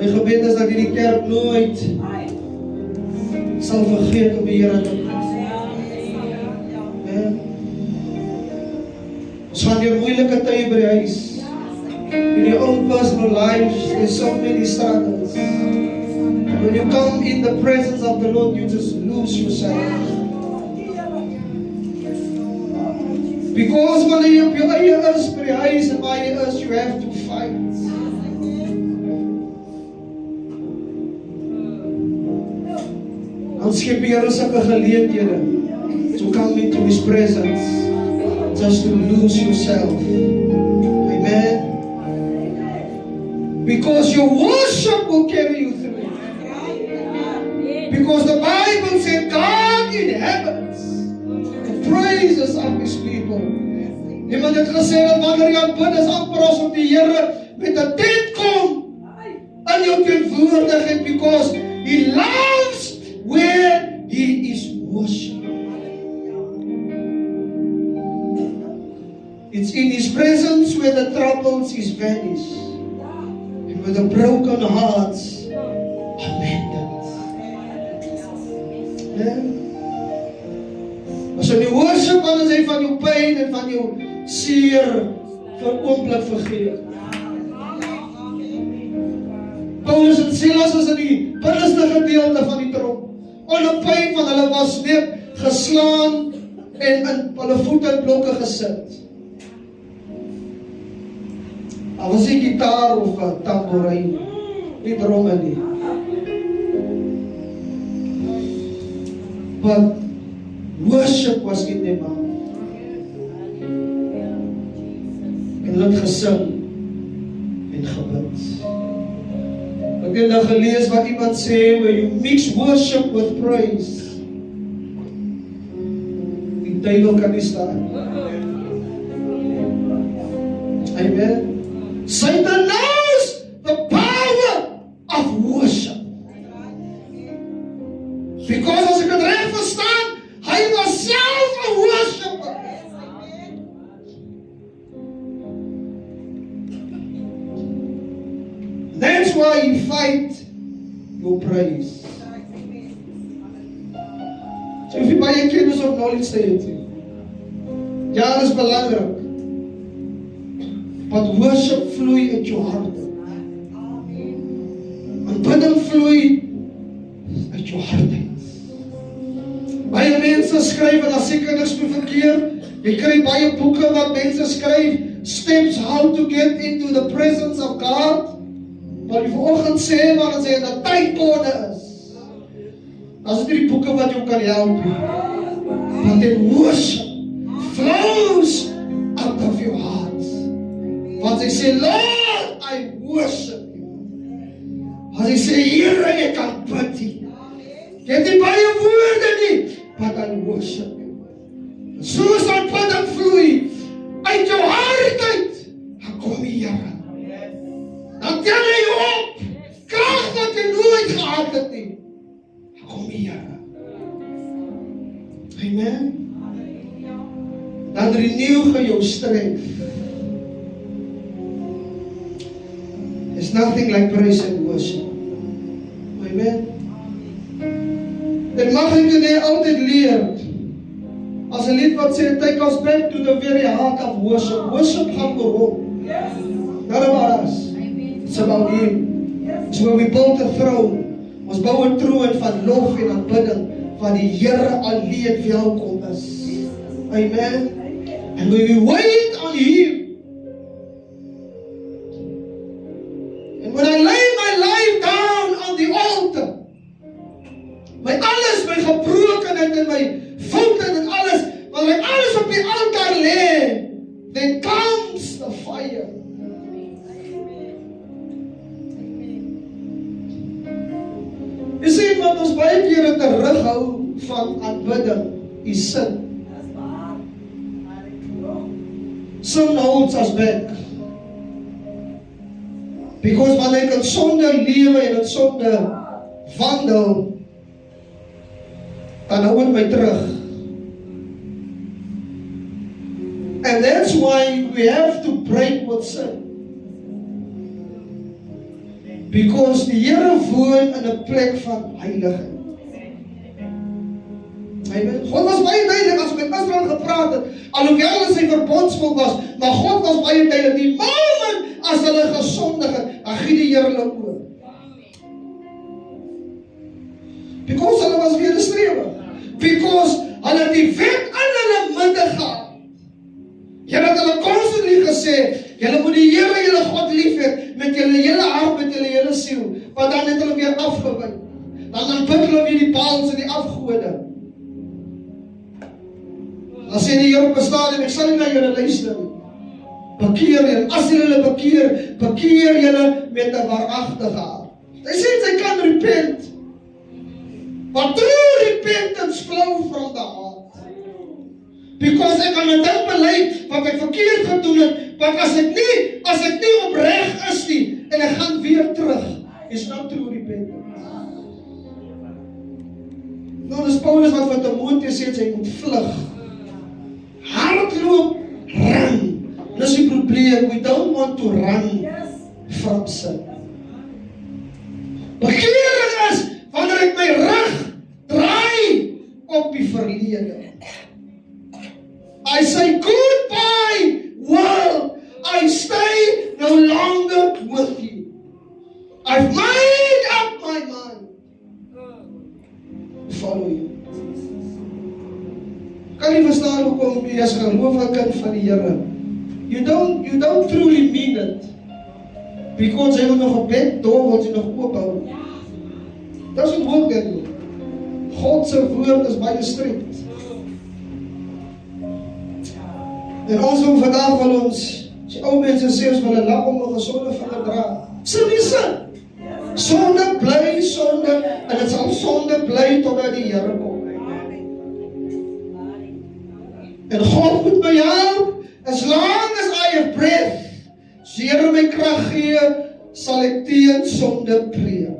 My gebed is dat hierdie kerk nooit sal vergeet om die Here te prys. Ons gaan deur moeilike tye by die huis. In your own personal lives, there's so many struggles. When you come in the presence of the Lord, you just lose yourself. Because wanneer jy op jou eie is by die huis en waar jy is, you have to fight. Dan skep die Here sulke geleenthede to come into His presence, just to lose yourself. Amen. Because your worship will carry you through. Because the Bible said God inhabits the praises of His people. Iemand het gesê dat wanneer jy aanbid is amper asof die Here met 'n tent kom in jou teenwoordigheid, because He loves where He is worship. It's in His presence where the troubles is vanished, and where the broken hearts are mended. As jy worship, dan is hy van jou pyn en van jou seer vir oomblik vergeet. Paulus en Silas was in die binneste gedeelte van die tronk. Onder pyn van hulle was net geslaan en in hulle voete in blokke gesit. Al was die gitaar of 'n tamboerijn, nie dromme nie. But worship was in their mouth. En hulle het gesing en gebid. Ek het nou gelees wat iemand sê, when you mix worship with praise, die duiwel kan nie staan. Amen. Satan knows the power of worship. Because as ek het reg verstaan, hy was self a worshipper. That's why you fight your praise. So if jy baie kennis of knowledge het, ja, dit is belangrik. But worship vloei uit jou harte. Aanbidding vloei uit jou harte. Baie mense skryf en as seker niks mee verkeerd. Jy kry baie boeke wat mense skryf, steps how to get into the presence of God. Maar die vanoggend sê, maar as jy in 'n tydkode is, as dit die boeke wat jou kan help, want die worship flows out of your heart. Want hy sê, Lord, I worship you. As hy sê, Here, ek aanbid U. Jy het nie baie woorde nie, but I worship you. Soos aanbidding vloei uit jou hart uit, dan kom die Here. Dan tel jy op, krag wat jy nooit gehad het nie. Dan kom die Here. Amen. Dan renew jy jou strength. There's nothing like praise and worship. Amen. Dit mag ek nie altyd leer. As 'n lied wat sê, take us back to the very heart of worship. Worship gaan oor hom. Not about us. It's about him. It's where we build a throne. Ons bou 'n troon van lof en aanbidding, van die Here alleen welkom is. Amen. And when we wait on him, and when I lay my life down on the altar, my alles, my gebrokenheid en my foute en alles, wanneer ek alles op die altaar lê, then comes the fire. Jy sê wat ons baie kere terughou van aanbidding, is sin. Sin holds us back. Because wanneer ek in sonde lewe en in sonde wandel, dan hou het my terug. And that's why we have to break with sin. Because die Here woon in 'n plek van heiligheid. Amen. God was baie duidelik as ek met Israel gepraat het, alhoewel hulle sy verbondsvolk was, maar God was baie duidelik, die moment as hulle gesondig het, dan gee die Here hulle oor. Because hulle was wederstrewig. Because hulle die wet in hulle midde gehad. Here het hulle constantly gesê, julle moet die Here julle God lief hê, met julle hele hart, met julle hele siel, maar dan het hulle weer afgewyk. Dan aanbid hulle weer die Baals en die afgode. Dan sê die Here op 'n stadium, ek sal nie na julle luister nie. Bekeer julle, as julle bekeer julle met 'n waaragtige hart. Hy sê jy kan repent. But true repentance flow from the heart. Because ek kan 'n ding bely wat ek verkeerd gedoen het, maar as ek nie opreg is nie, en ek gaan weer terug, is not true repentance. Nou, dis Paulus wat vir Timoteus sê, hy moet vlug. Hardloop, run. Dis die probleem, we don't want to run from sin. Bekering is, wanneer ek my rug draai op die verlede. I say goodbye world, I stay no longer with you. I've made up my mind to follow you. Kan jy verstaan hoekom jy as gelowige kind van die Here, you don't truly mean it, because jy moet nog 'n bed door wat jy nog oophou. Doesn't work that way. God se woord is baie strikt. En ons wil vandag wil ons, as ou mense sê, ons wil 'n lam om 'n gesonde vinger dra. Sin nie sin. Sonde bly sonde, en dit sal sonde bly totdat die Here kom. En God moet my help, as long as I have breath, as die Here my krag gee, sal ek teen sonde preek.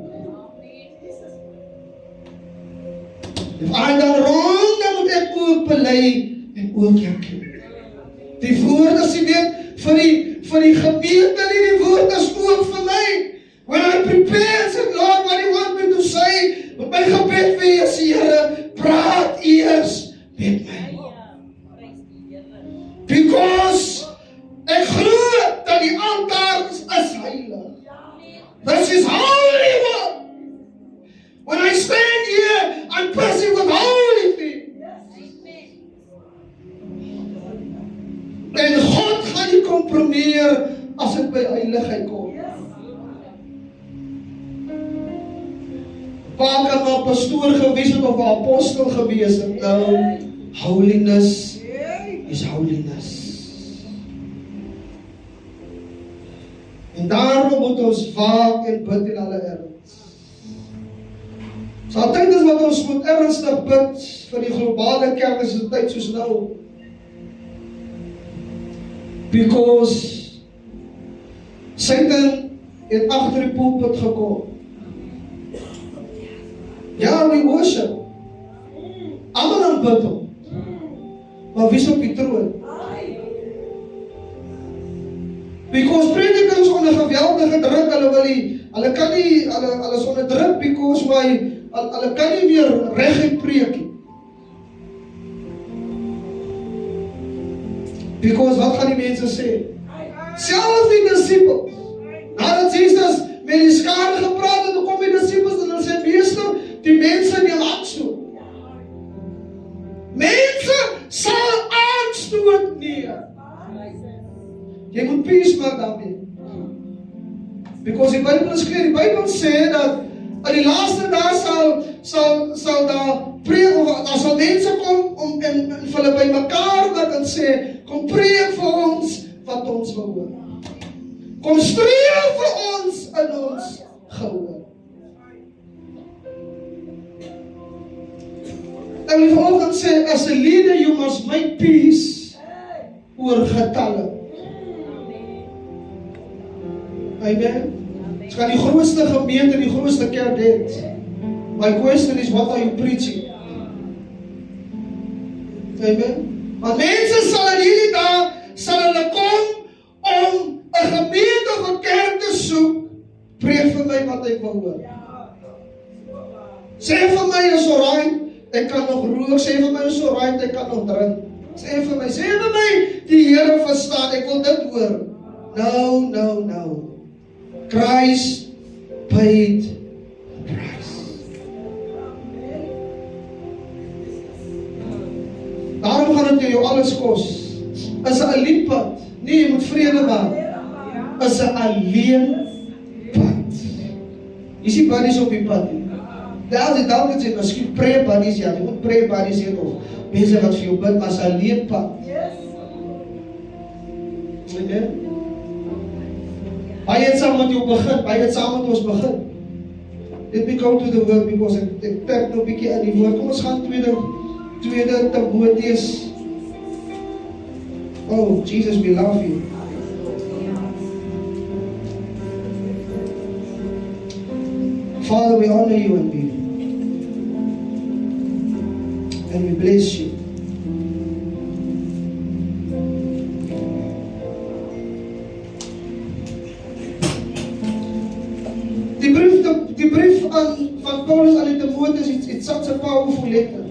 If I done wrong, dan moet ek ook bely en ook erken. Die woord is nie net vir die gemeente nie, die woord is ook vir my. When I prepare, said Lord, what do you want me to say? Met my gebed wees, Here, praat eers met my. Because ek glo dat die altaar is heilig. This is holy one. When I stand here, I'm busy with holy things. En God gaan nie kompromieer as dit by heiligheid kom. Pa kan maar pastoor gewees het of 'n apostel gewees het. Nou, holiness is holiness. En daarom moet ons waak en bid in alle erns. So tyd is wat ons moet ernstig bid vir die globale kerk is 'n tyd soos nou. Because Satan het agter die pulpit gekom. Ja, we worship. Almal aanbid hom. Maar wie is op die troon? Because predikers onder geweldige druk, hulle kan nie, hulle is onder druk because hulle kan nie meer reguit preek nie. Because wat gaan die mense sê? Selfs die disciples. Nadat Jesus met die skare gepraat het, kom die disciples en hulle sê, meester, die mense neem aanstoot. Mense sal aanstoot neem. Jy moet peace maak daarmee. Because die Bybel is clear, die Bybel sê dat in die laaste dae sal daar preek, of daar sal mense kom en vir hulle by mekaar wat en sê, kom preek vir ons wat ons wil hoor. Kom streel vir ons in ons gehoor. En die vanoggend sê, as a leader you must make peace oor getalle. Amen. Dit kan die grootste gemeente, die grootste kerk het. My question is, what are you preaching? Amen. Want mense sal in hierdie dag, sal hulle kom om 'n gemeente of 'n kerk te soek. Preek vir my wat ek wil hoor. Sê vir my is alright, ek kan nog rook. Sê vir my is alright, ek kan nog drink. Sê vir my, die Here verstaan, ek wil dit hoor. No. Christ paid the price. Daarom gaan dit jou alles kos. Is 'n alleen pad. Nee, jy moet vrede maak. Is 'n alleen pad. Jy sien buddies op die pad. Daar is dalk dit miskien prayer buddies, ja, jy moet prayer buddies hê of mense wat vir jou bid, maar 'n alleen pad. Amen. Baie het saam met jou begin, baie het saam met ons begin. Let me go to the word, because ek trek nou bietjie in die woord. Kom ons gaan tweede Timotheus. Oh, Jesus, we love you. Father, we honor you and we bless you. Die brief van Paulus aan die Timotheus, it's such a powerful letter.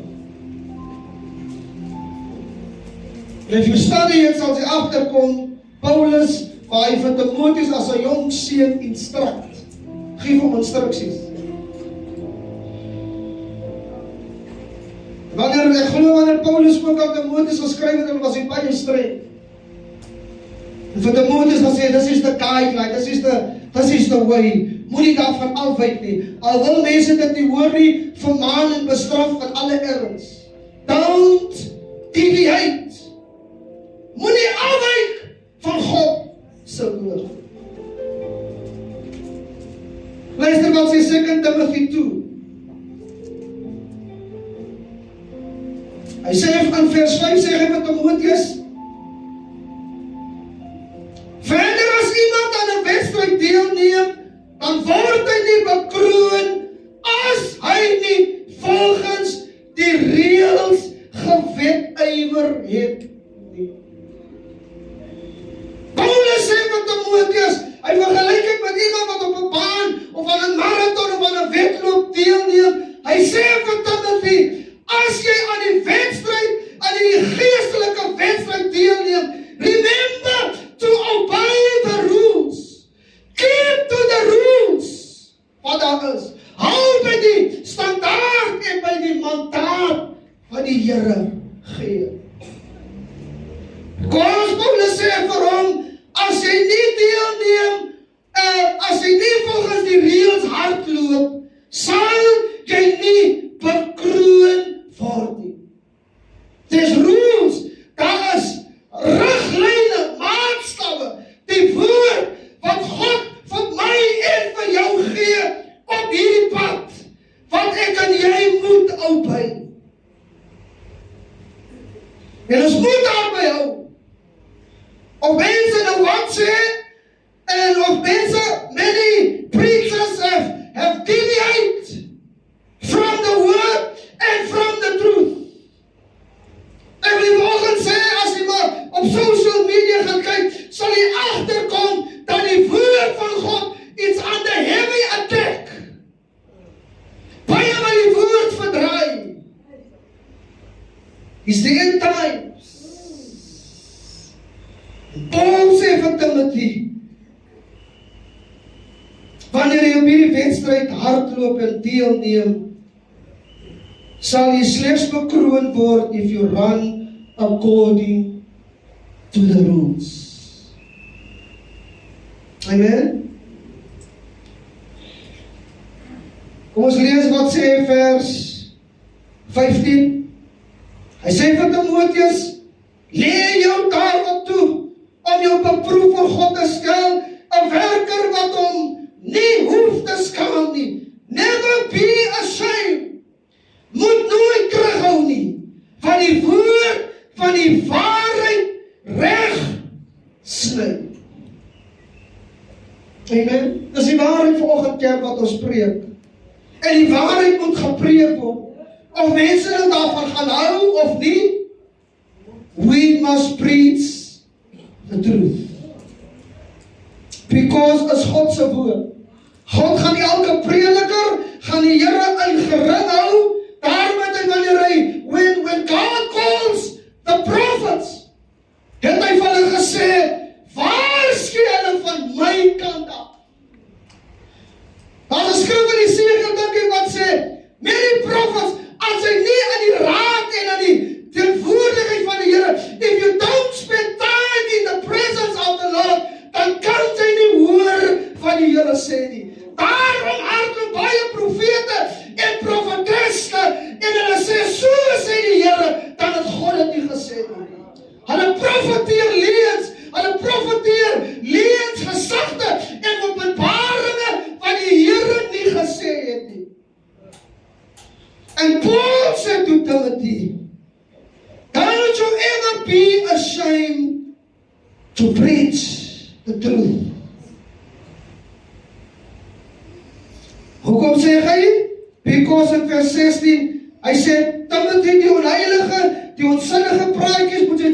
And if you study it, sal jy agterkom, Paulus, waar hy vir Timotheus as 'n jong seun instruct, geef hom instruksies. Wanneer Paulus ook aan Timotheus geskryf het, was hy baie streng. En vir Timotheus gesê, this is the guideline, this is the way. Moenie daarvan afwyk nie. Al wil mense dit nie hoor nie, vermaan en bestraf van alle erns. Don't deviate. Moenie afwyk van God se woord. Luister wat sê 2 Timothy 2. Hy sê in vers 5 sê hy vir Timotheus, verder as iemand aan 'n wedstryd deelneem, dan word hy nie bekroon as hy nie volgens die reëls gewetywer het nie. Paulus sê vir Timotheus, hy vergelyk dit met iemand wat op 'n baan of aan 'n marathon of aan 'n wedloop deelneem. Hy sê vir Timothy, as jy aan die wedstryd, aan die geestelike wedstryd deelneem, remember to obey the rules. Keep to the rules. Wat daar is. Hou by die standaard en by die mandaat wat die Here gee. Paulus sê vir hom, as jy nie deelneem, as jy nie volgens die reëls hardloop, sal jy nie bekroon word nie. There's rules, daar is riglyne, maatstawwe, die woord wat God vir my en vir jou gee op hierdie pad, wat ek en hou by. En ons moet daarby hou. Of mense nou wat sê, and of many preachers have deviated from the word and from the truth. En die volgende sê, as jy maar op social media gaan kyk, sal jy agterkom dat die woord van God is under heavy attack. Baie wat die woord verdraai. Is the end times. Paul sê vir Timothy, wanneer jy op hierdie wedstryd hardloop en deelneem, sal jy slegs bekroon word if you run according to the rules. Amen? Kom ons lees wat sê vers 15. Hy sê vir Timotheus, lê jou daarop toe, om jou beproef voor God te stel, 'n werker wat hom nie hoef te skaam nie. Never be ashamed. Moet nooit terughou nie, van die woord van die waarheid reg sny. Amen. Dis die waarheid vanoggend kerk wat ons preek. En die waarheid moet gepreek word. Of mense nou daarvan gaan hou of nie, we must preach the truth. Because is God se woord. God gaan nie elke prediker, gaan die Here in gering hou. Daarom het hy wanneer hy, when God calls the prophets, het hy van hulle gesê, waarsku hulle van my kant af. Daar is 'n skrif in die 7 wat sê, many prophets, as hy nie in die raad en in die teenwoordigheid van die Here, if you don't spend time in the presence of the Lord, dan kan jy nie hoor van die Here sê nie. Daarom hardloop baie profete en profetesse en hulle sê, so sê die Here, dan het God dit nie gesê nie. Hulle profeteer leuns, hulle profeteer leuns gesagte en openbaringe wat die Here nie gesê het nie. En Paul sê to Timothy, don't you ever be ashamed to preach the truth. Hoekom sê hy? Because in vers 16, hy sê, Timothy, die onheilige, die onsinnige praatjies, moet jy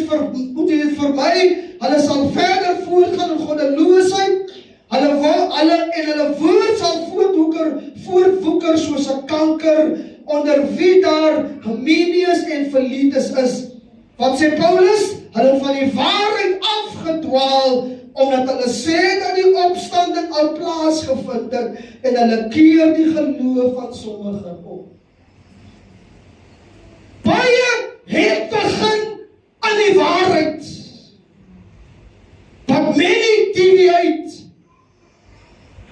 dit vermy, hulle sal verder voortgaan in goddeloosheid, hulle woord sal voortwoeker soos 'n kanker, onder wie daar gemeenes en verlietes is. Wat sê Paulus? Hulle van die waarheid afgedwaal, omdat hulle sê dat die opstanding al plaasgevind het, en hulle keer die geloof van sommigen op. Baie het begin aan die waarheid, but many deviate.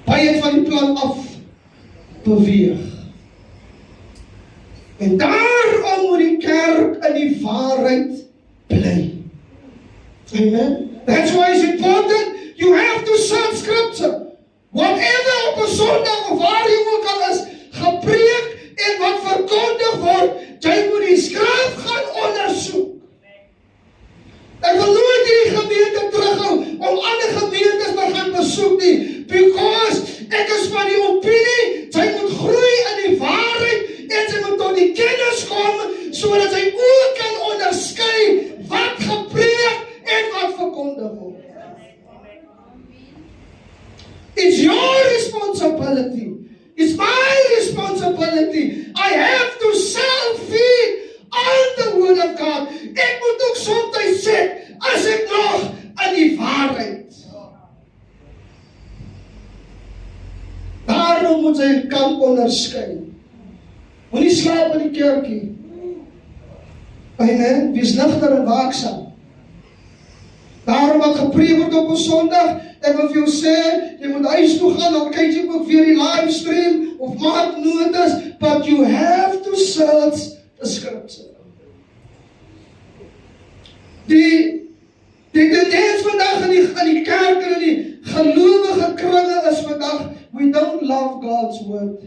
Baie het van die plan af beweeg. En daarom moet die kerk in die waarheid bly. Amen. That's why it's important. You have to search scripture. Whatever op 'n Sondag of waar jy ook al is, gepreek en wat verkondig word, jy moet die skrif gaan ondersoek. Ek wil nooit die gemeente terughou om ander gemeentes te gaan besoek nie, because ek is van die opinie, jy moet groei in die waarheid en jy moet tot die kennis kom, sodat jy ook kan onderskei wat gepreek en wat verkondig word. It's your responsibility. It's my responsibility. I have to self-feed on the word of God. Ek moet ook soms sê, as ek nog in die waarheid. Daarom moet jy kan onderskei. Moenie slaap in die kerkie. Amen. Wees nigter en waaksaam. Daarom wat gepreek word op 'n Sondag, ek wil vir jou sê, jy moet huis toe gaan, dan kyk jy ook weer die livestream, of maak notas, but you have to search the scripture. Die tendens vandag in die kerk en in die gelowige kringe is vandag, we don't love God's word.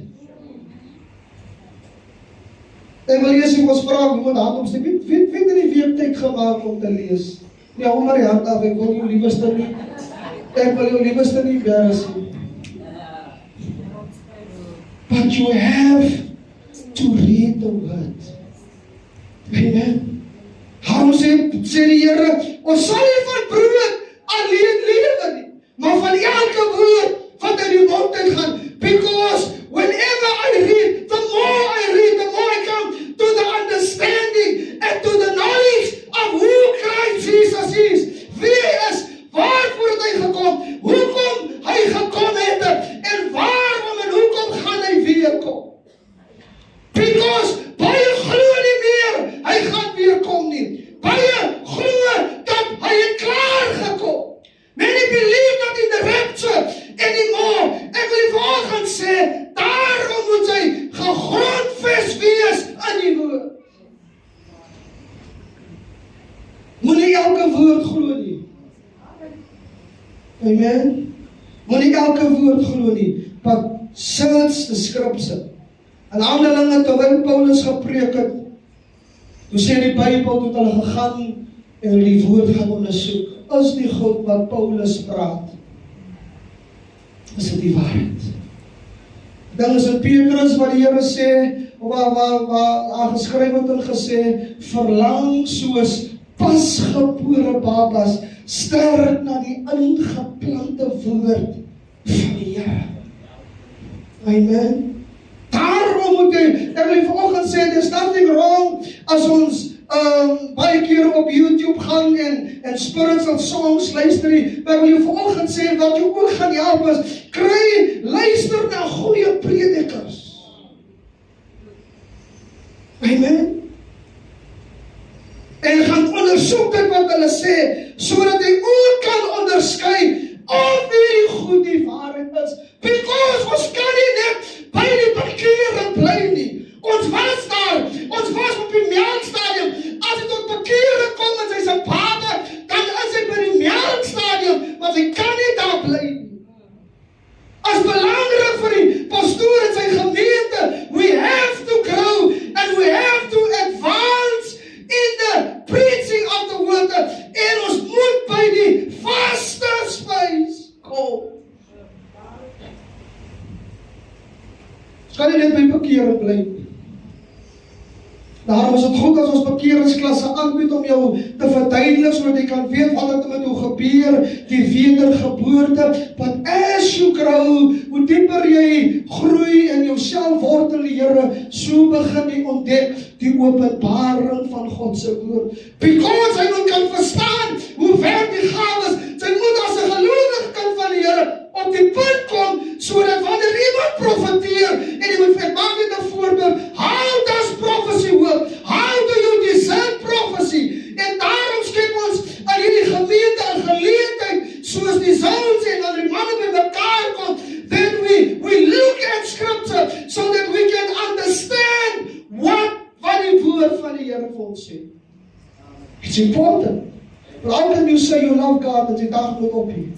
Ek wil lees en ons vraag, hoe moet hardopsteek? Weet die weektyd gemaak om te lees? Ja, hou maar die hand af, ek wil jou liefste nie. Ek wil jou liefste nie embarrass nie. But you have to read the word. Amen. Daarom sê die Here, ons sal nie van brood alleen lewe nie, maar van elke woord wat uit die mond uitgaan. Because whenever I read, the more I read, the more I come to the understanding and to the knowledge of who Christ Jesus is. Wie hy is, waarvoor het hy gekom, hoekom hy gekom het, en waarom en hoekom gaan hy weer kom. Because baie glo nie meer, hy gaan weer kom nie. Baie glo dat hy het klaar gekom. Many believe that in the rapture anymore. Ek wil die volgende sê, daarom moet hy gegrondves wees in die woord. Moenie elke woord glo nie. Amen. Moenie elke woord glo nie, but search the scripture. In Handelinge, terwyl Paulus gepreek het, toe sê die Bybel, toe hulle gegaan en die woord gaan ondersoek. Is die God wat Paulus praat? Is dit die waarheid? Dan is het Petrus wat die Here sê, waar geskryf het en gesê, verlang soos pasgebore babas, sterk na die ingeplante woord van die Here. Amen. Daarom moet ek wil vanoggend sê, there's nothing wrong as ons baie keer op YouTube gaan en spiritual songs luister nie. Maar ek wil jou vanoggend sê, wat jou ook gaan help is, luister na goeie predikers. Amen. En gaan ondersoek dit wat hulle sê, sodat jy ook kan onderskei of hierdie goed die waarheid is. Because ons kan nie net by die parkering bly nie. Ons was daar, ons was op die melkstadium. As hy tot parkering kom en sy se baba, dan is hy by die melkstadium, maar hy kan nie daar bly nie. As belangrik vir die pastoor en sy gemeente, we have to grow and we have to advance in the preaching of the word. En ons moet by die vaste spys kom. Ons kan nie net by parkering bly. Daarom is het goed as ons parkeringsklasse aanbied om jou te verduidelik, sodat jy kan weet wat het met jou gebeur, die wedergeboorte. But as you grow, hoe dieper jy groei in jouself wortel die Here, so begin jy ontdek die openbaring van God se woord. Because hy moet kan verstaan hoe ver die gawes, sy moet as 'n gelowige kind van die Here op die punt kom, sodat wanneer iemand profeteer, en jy moet vir maak dit 'n voorbeeld, how does prophecy work? How do you discern prophecy? En daarom skep ons aan hierdie gemeente 'n geleentheid, soos die zoons en wanneer die manne by mekaar kom, then we look at scripture, so that we can understand wat die woord van die Here vir ons sê. It's important. But how can you say you love God, as jy dag moet op hier?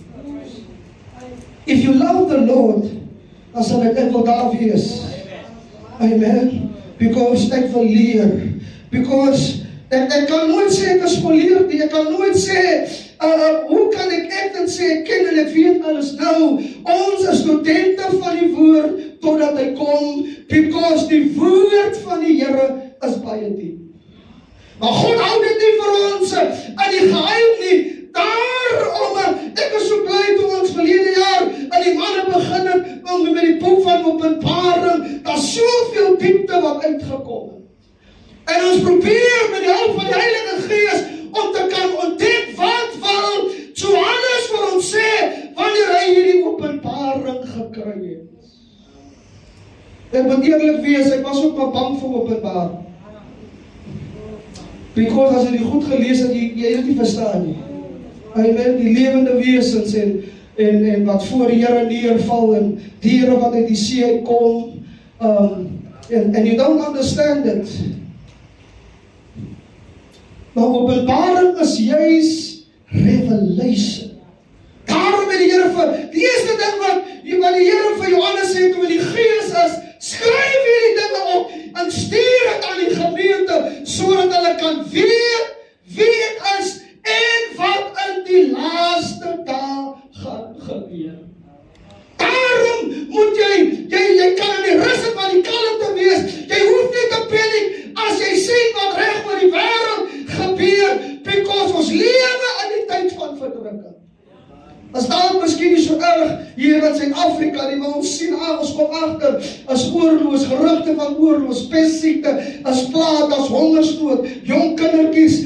If you love the Lord, dan sal ek wil daar wees. Amen. Because ek wil leer. Because ek kan nooit sê ek is volleerd nie. Ek kan nooit sê, hoe kan ek dan sê ek ken en ek weet alles nou. Ons is studente van die woord totdat hy kom. Because die woord van die Here is baie diep. Maar God hou dit nie vir ons in die geheim nie. Daarom, ek is so bly toe ons verlede jaar in die manne begin het met die boek van Openbaring, daar soveel diepte wat uitgekom het. En ons probeer met die hulp van die Heilige Gees om te kan ontdek wat wil Johannes vir ons sê wanneer hy hierdie Openbaring gekry het. Ek moet eerlik wees, ek was ook maar bang vir Openbaring. Because as jy die goed gelees het, jy het nie verstaan nie. Amen, die lewende wesens en wat voor die Here neerval en diere wat uit die see uitkom, and you don't understand it. Maar Openbaring is juis revelation. Daarom het die Here die eerste ding wat die Here vir Johannes sê toe in die Gees is, skryf hierdie dinge op en stuur dit aan die gaan weet wie ek is en wat in die laaste dae gaan gebeur. Daarom moet jy kan in die rustig van die kalm te wees. Jy hoef nie te panik as jy sien wat reg oor die wêreld gebeur, because ons lewe in die tyd van verdrukking. As daar miskien nie so erg hier in Suid-Afrika nie, maar ons sien ons kom agter, as oorlog, gerugte van oorlog, pestsiekte, as plaag, as hongersnood, jong kindertjies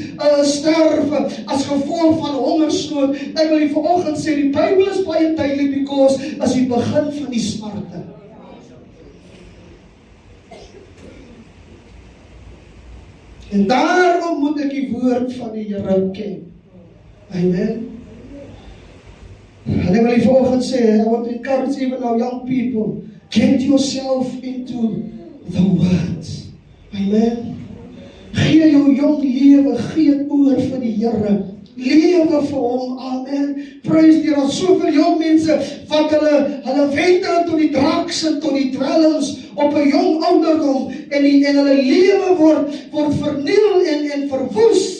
sterf as gevolg van hongersnood. Ek wil vanoggend sê, die Bybel is baie duidelik, because as die begin van die smarte. En daarom moet ek die woord van die Here ken. Amen. En ek wil vanoggend sê, I want to encourage even our young people, get yourself into the word. Amen. Gee jou jong lewe, gee oor vir die Here. Lewe vir hom. Amen. Praise die Here. Soveel jong mense wat hulle wende tot die drugs en tot die dwelms op 'n jong ouderdom en hulle lewe word verniel en verwoes.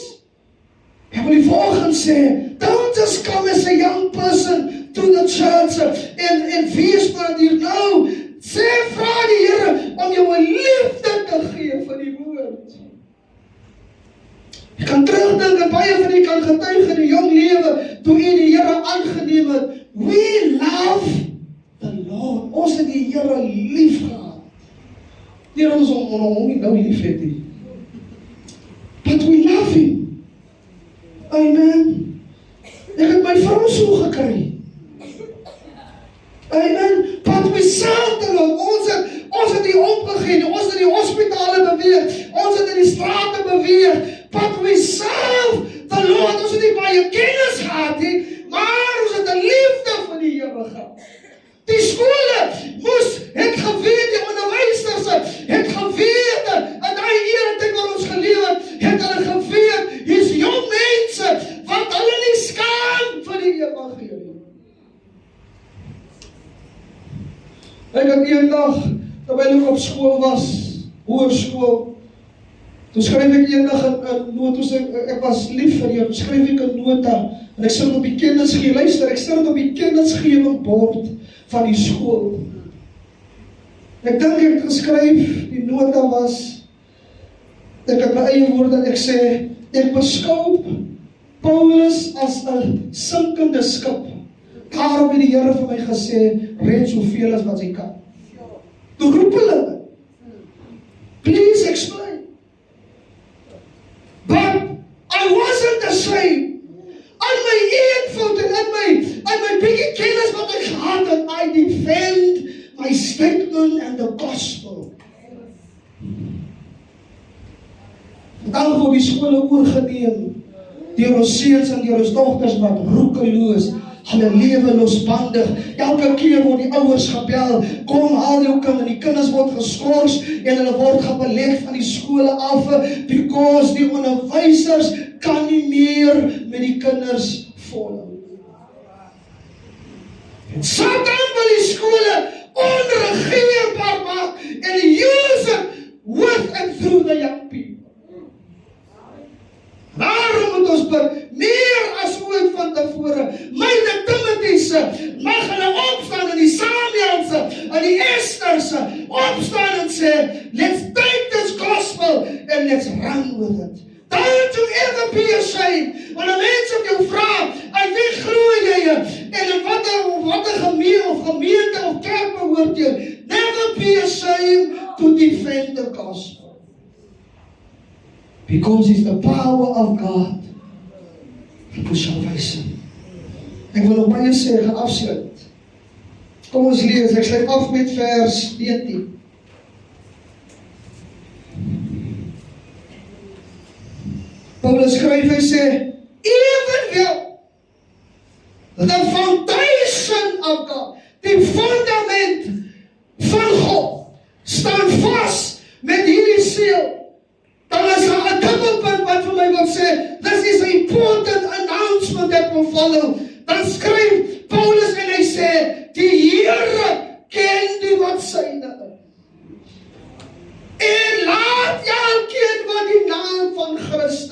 Ek wil vanoggend sê, don't just come as a young person to the church en wees maar hier nou. Sê, vra die Here om jou 'n liefde te gee vir die woord. Jy kan terugdink en baie van die kan getuig in die jong lewe toe jy die Here aangeneem het. We love the Lord. Ons het die Here lief gehad. Die Here ons hom nie nou lief het nie. But we love him. Amen. Ek het my vrou so gekry. Amen. But we serve the Lord. Ons het die opgegee, ons het die hospitale beweeg, ons het in die strate beweeg. But we serve the Lord. Ons het nie baie kennis gehad nie, maar ons het 'n liefde vir die Here gehad. Die skole het geweet, die onderwysers het geweet, en daai hele ding wat ons geleef het hulle geweet, hier's jong mense wat hulle nie skaam vir die evangelie. Ek het eendag, terwyl ek op skool was, hoërskool, toe skryf ek eendag 'n nota, ek was lief vir jou, skryf ek 'n nota, en ek sit op die kennisgewing, luister, ek sit op die kennisgewing bord van die skool. Ek dink ek het geskryf, die nota was, ek het my eie woorde, ek sê, ek beskou Paulus as 'n sinkende skip. Daarom het die Here vir my gesê, red soveel as wat jy kan. Toe roep hulle, please explain. But I wasn't ashamed. In my eenvoud en in my bietjie kennis wat ek gehad het, I defend my statement and the gospel. Dan word die skole oorgeneem deur ons seuns en deur ons dogters wat roekeloos, hulle lewe losbandig. Elke keer word die ouers gebel, kom haal jou kind, en die kinders word geskort en hulle word gebeleg van die skole af, because die onderwysers kan nie meer met die kinders volhou. En Satan wil die skole onregeerbaar maak en use it with and through the young people. Daarom moet ons meer as ooit van tevore, myne Timotheese, mag hulle opstaan in die Samuelse, in die Esterse, opstaan en sê, let's take this gospel and let's run with it. Don't you ever be ashamed. Wanneer mense op jou vra, en wie glo jy, en in watter gemeente of kerk behoort jy, never be ashamed to defend the gospel. Because it's the power of God to salvation. Ek wil nog baie sê, gaan afsluit. Kom ons lees, ek sluit af met vers 14. Paulus skryf, hy sê, evenwel, the foundation of God, die fundament van God, staan vas met hierdie seël. Dan is daar 'n dubbelpunt wat vir my wil sê, this is an important announcement that will follow. Dan skryf Paulus en hy sê, die Here ken die wat syne is. En laat elkeen wat die naam van Christus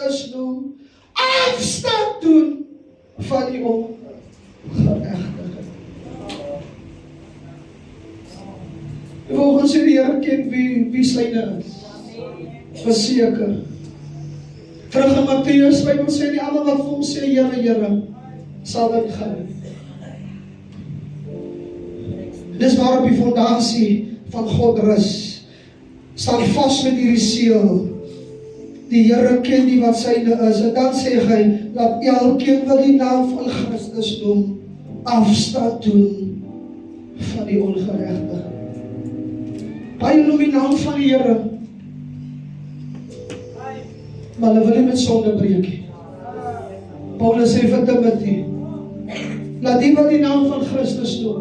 afstand doen van die ongeregtigheid. Volgens die Here ken wie syne is. Verseker. Terug in Matteus, Bybel sê die almal wat vir hom sê, Here, Here, sal dit gaan. Dis waarop die fondasie van God rus. Staan vas met hierdie seël. Die Here ken die wat syne is. En dan sê hy, laat elkeen wat die naam van Christus noem, afstand doen van die ongeregtigheid. Baie noem die naam van die Here, maar hulle wil nie met sonde breek nie. Paulus sê vir Timoteus, laat die wat die naam van Christus noem,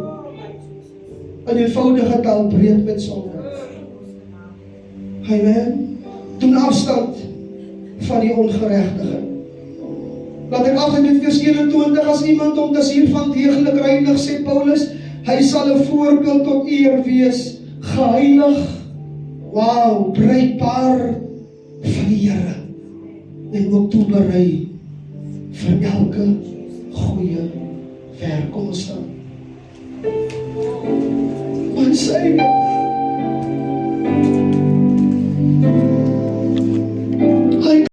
in eenvoudige taal breek met sonde. Amen. Doen afstand van die ongeregtigheid. Laat ek altyd met vers 21, as iemand hom dus hiervan deeglik reinig, sê Paulus, hy sal 'n voorbeeld tot eer wees, geheilig, bruikbaar van die Here, en ook toeberei vir elke goeie werk. Kom ons staan. Want sy